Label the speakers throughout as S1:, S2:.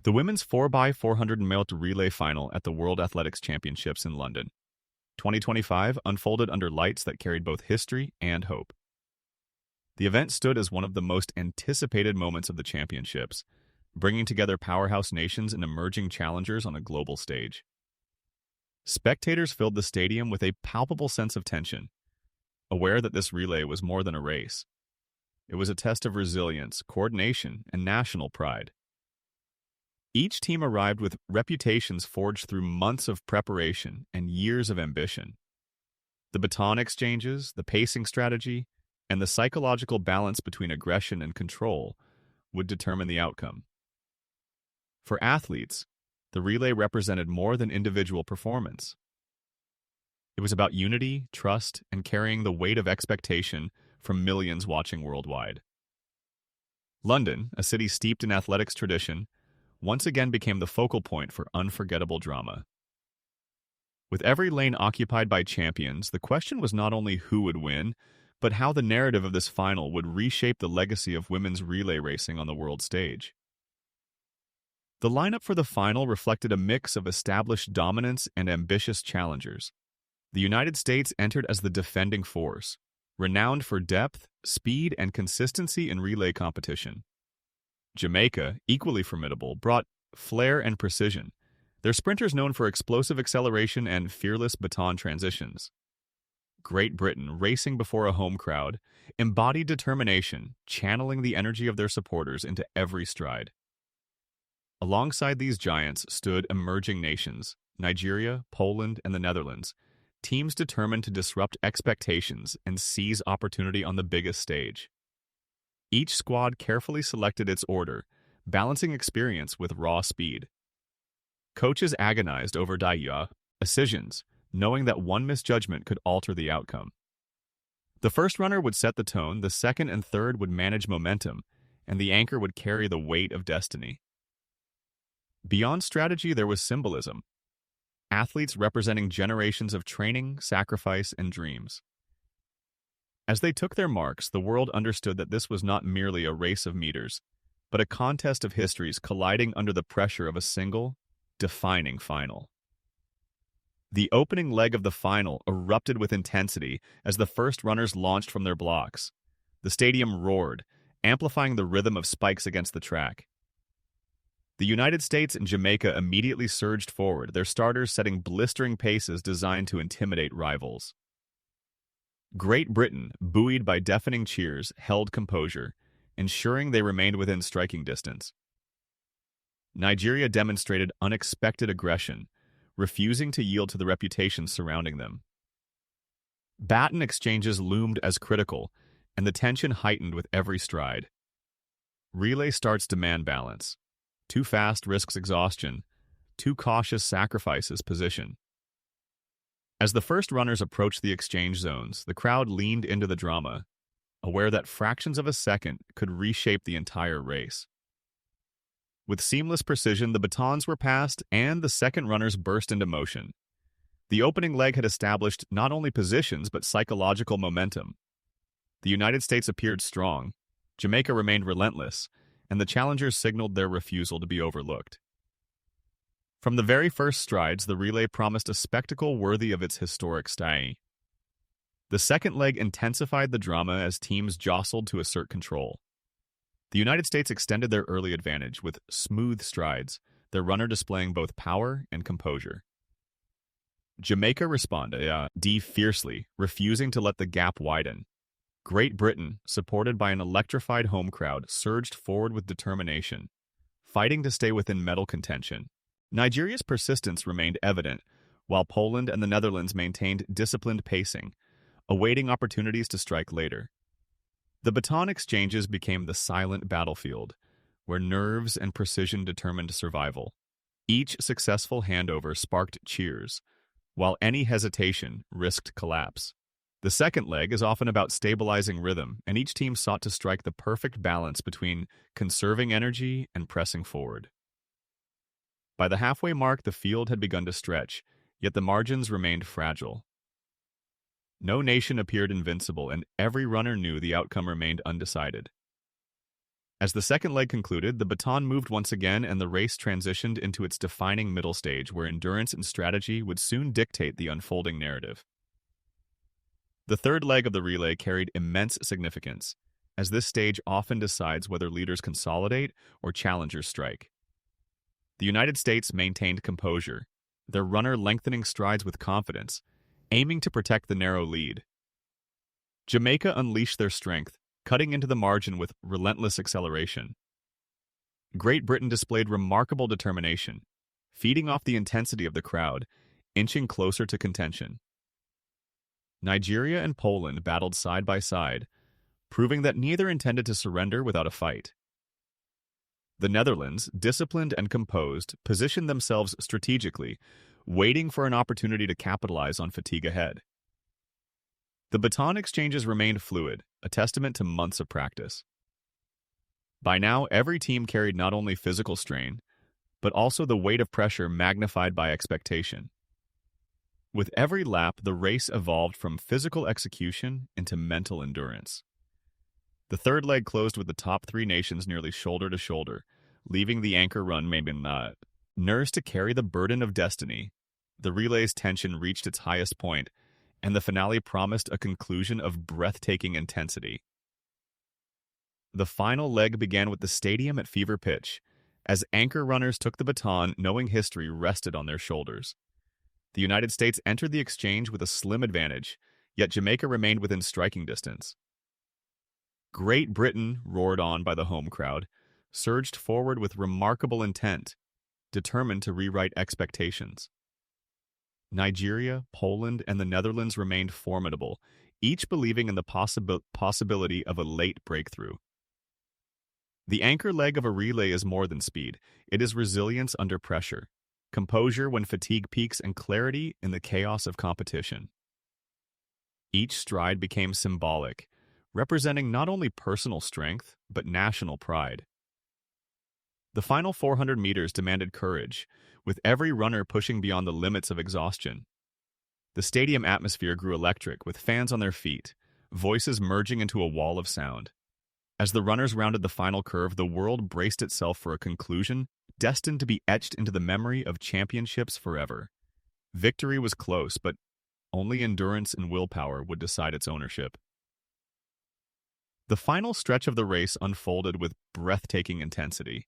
S1: The women's 4x400 m relay final at the World Athletics Championships in London, 2025 unfolded under lights that carried both history and hope. The event stood as one of the most anticipated moments of the championships, bringing together powerhouse nations and emerging challengers on a global stage. Spectators filled the stadium with a palpable sense of tension, aware that this relay was more than a race. It was a test of resilience, coordination, and national pride. Each team arrived with reputations forged through months of preparation and years of ambition. The baton exchanges, the pacing strategy, and the psychological balance between aggression and control would determine the outcome. For athletes, the relay represented more than individual performance. It was about unity, trust, and carrying the weight of expectation from millions watching worldwide. London, a city steeped in athletics tradition, once again became the focal point for unforgettable drama. With every lane occupied by champions, the question was not only who would win, but how the narrative of this final would reshape the legacy of women's relay racing on the world stage. The lineup for the final reflected a mix of established dominance and ambitious challengers. The United States entered as the defending force, renowned for depth, speed, and consistency in relay competition. Jamaica, equally formidable, brought flair and precision, their sprinters known for explosive acceleration and fearless baton transitions. Great Britain, racing before a home crowd, embodied determination, channeling the energy of their supporters into every stride. Alongside these giants stood emerging nations, Nigeria, Poland, and the Netherlands, teams determined to disrupt expectations and seize opportunity on the biggest stage. Each squad carefully selected its order, balancing experience with raw speed. Coaches agonized over decisions, knowing that one misjudgment could alter the outcome. The first runner would set the tone, the second and third would manage momentum, and the anchor would carry the weight of destiny. Beyond strategy, there was symbolism. Athletes representing generations of training, sacrifice, and dreams. As they took their marks, the world understood that this was not merely a race of meters, but a contest of histories colliding under the pressure of a single, defining final. The opening leg of the final erupted with intensity as the first runners launched from their blocks. The stadium roared, amplifying the rhythm of spikes against the track. The United States and Jamaica immediately surged forward, their starters setting blistering paces designed to intimidate rivals. Great Britain, buoyed by deafening cheers, held composure, ensuring they remained within striking distance. Nigeria demonstrated unexpected aggression, refusing to yield to the reputation surrounding them. Baton exchanges loomed as critical, and the tension heightened with every stride. Relay starts demand balance. Too fast risks exhaustion. Too cautious sacrifices position. As the first runners approached the exchange zones, the crowd leaned into the drama, aware that fractions of a second could reshape the entire race. With seamless precision, the batons were passed and the second runners burst into motion. The opening leg had established not only positions but psychological momentum. The United States appeared strong, Jamaica remained relentless, and the challengers signaled their refusal to be overlooked. From the very first strides, the relay promised a spectacle worthy of its historic style. The second leg intensified the drama as teams jostled to assert control. The United States extended their early advantage with smooth strides, their runner displaying both power and composure. Jamaica responded fiercely, refusing to let the gap widen. Great Britain, supported by an electrified home crowd, surged forward with determination, fighting to stay within medal contention. Nigeria's persistence remained evident, while Poland and the Netherlands maintained disciplined pacing, awaiting opportunities to strike later. The baton exchanges became the silent battlefield, where nerves and precision determined survival. Each successful handover sparked cheers, while any hesitation risked collapse. The second leg is often about stabilizing rhythm, and each team sought to strike the perfect balance between conserving energy and pressing forward. By the halfway mark, the field had begun to stretch, yet the margins remained fragile. No nation appeared invincible, and every runner knew the outcome remained undecided. As the second leg concluded, the baton moved once again and the race transitioned into its defining middle stage where endurance and strategy would soon dictate the unfolding narrative. The third leg of the relay carried immense significance, as this stage often decides whether leaders consolidate or challengers strike. The United States maintained composure, their runner lengthening strides with confidence, aiming to protect the narrow lead. Jamaica unleashed their strength, cutting into the margin with relentless acceleration. Great Britain displayed remarkable determination, feeding off the intensity of the crowd, inching closer to contention. Nigeria and Poland battled side by side, proving that neither intended to surrender without a fight. The Netherlands, disciplined and composed, positioned themselves strategically, waiting for an opportunity to capitalize on fatigue ahead. The baton exchanges remained fluid, a testament to months of practice. By now, every team carried not only physical strain, but also the weight of pressure magnified by expectation. With every lap, the race evolved from physical execution into mental endurance. The third leg closed with the top three nations nearly shoulder to shoulder, leaving the anchor run maybe not. Nerves to carry the burden of destiny, the relay's tension reached its highest point, and the finale promised a conclusion of breathtaking intensity. The final leg began with the stadium at fever pitch, as anchor runners took the baton knowing history rested on their shoulders. The United States entered the exchange with a slim advantage, yet Jamaica remained within striking distance. Great Britain, roared on by the home crowd, surged forward with remarkable intent, determined to rewrite expectations. Nigeria, Poland, and the Netherlands remained formidable, each believing in the possibility of a late breakthrough. The anchor leg of a relay is more than speed. It is resilience under pressure, composure when fatigue peaks, and clarity in the chaos of competition. Each stride became symbolic, representing not only personal strength, but national pride. The final 400 meters demanded courage, with every runner pushing beyond the limits of exhaustion. The stadium atmosphere grew electric, with fans on their feet, voices merging into a wall of sound. As the runners rounded the final curve, the world braced itself for a conclusion destined to be etched into the memory of championships forever. Victory was close, but only endurance and willpower would decide its ownership. The final stretch of the race unfolded with breathtaking intensity.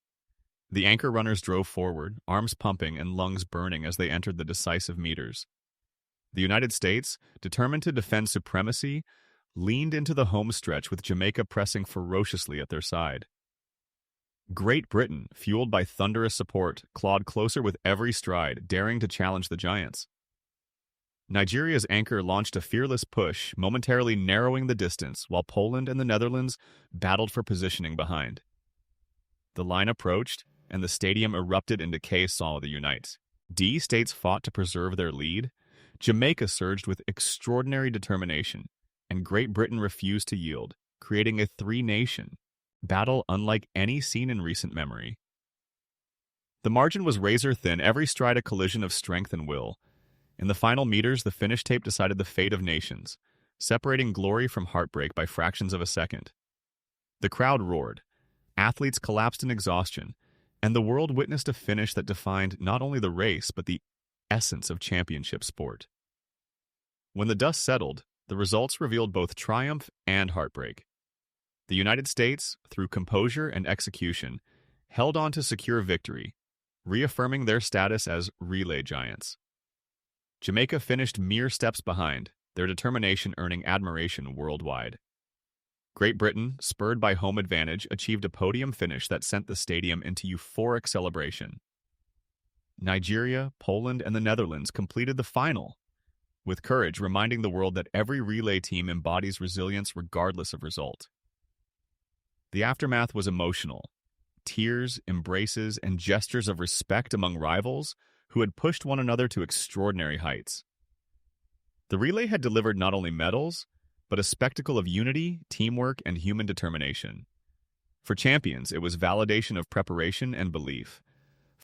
S1: The anchor runners drove forward, arms pumping and lungs burning as they entered the decisive meters. The United States, determined to defend supremacy, leaned into the home stretch with Jamaica pressing ferociously at their side. Great Britain, fueled by thunderous support, clawed closer with every stride, daring to challenge the giants. Nigeria's anchor launched a fearless push, momentarily narrowing the distance, while Poland and the Netherlands battled for positioning behind. The line approached, and the stadium erupted into chaos. The United States fought to preserve their lead. Jamaica surged with extraordinary determination, and Great Britain refused to yield, creating a three-nation battle unlike any seen in recent memory. The margin was razor-thin, every stride a collision of strength and will. In the final meters, the finish tape decided the fate of nations, separating glory from heartbreak by fractions of a second. The crowd roared, athletes collapsed in exhaustion, and the world witnessed a finish that defined not only the race but the essence of championship sport. When the dust settled, the results revealed both triumph and heartbreak. The United States, through composure and execution, held on to secure victory, reaffirming their status as relay giants. Jamaica finished mere steps behind, their determination earning admiration worldwide. Great Britain, spurred by home advantage, achieved a podium finish that sent the stadium into euphoric celebration. Nigeria, Poland, and the Netherlands completed the final, with courage reminding the world that every relay team embodies resilience regardless of result. The aftermath was emotional. Tears, embraces, and gestures of respect among rivals who had pushed one another to extraordinary heights. The relay had delivered not only medals, but a spectacle of unity, teamwork, and human determination. For champions, it was validation of preparation and belief.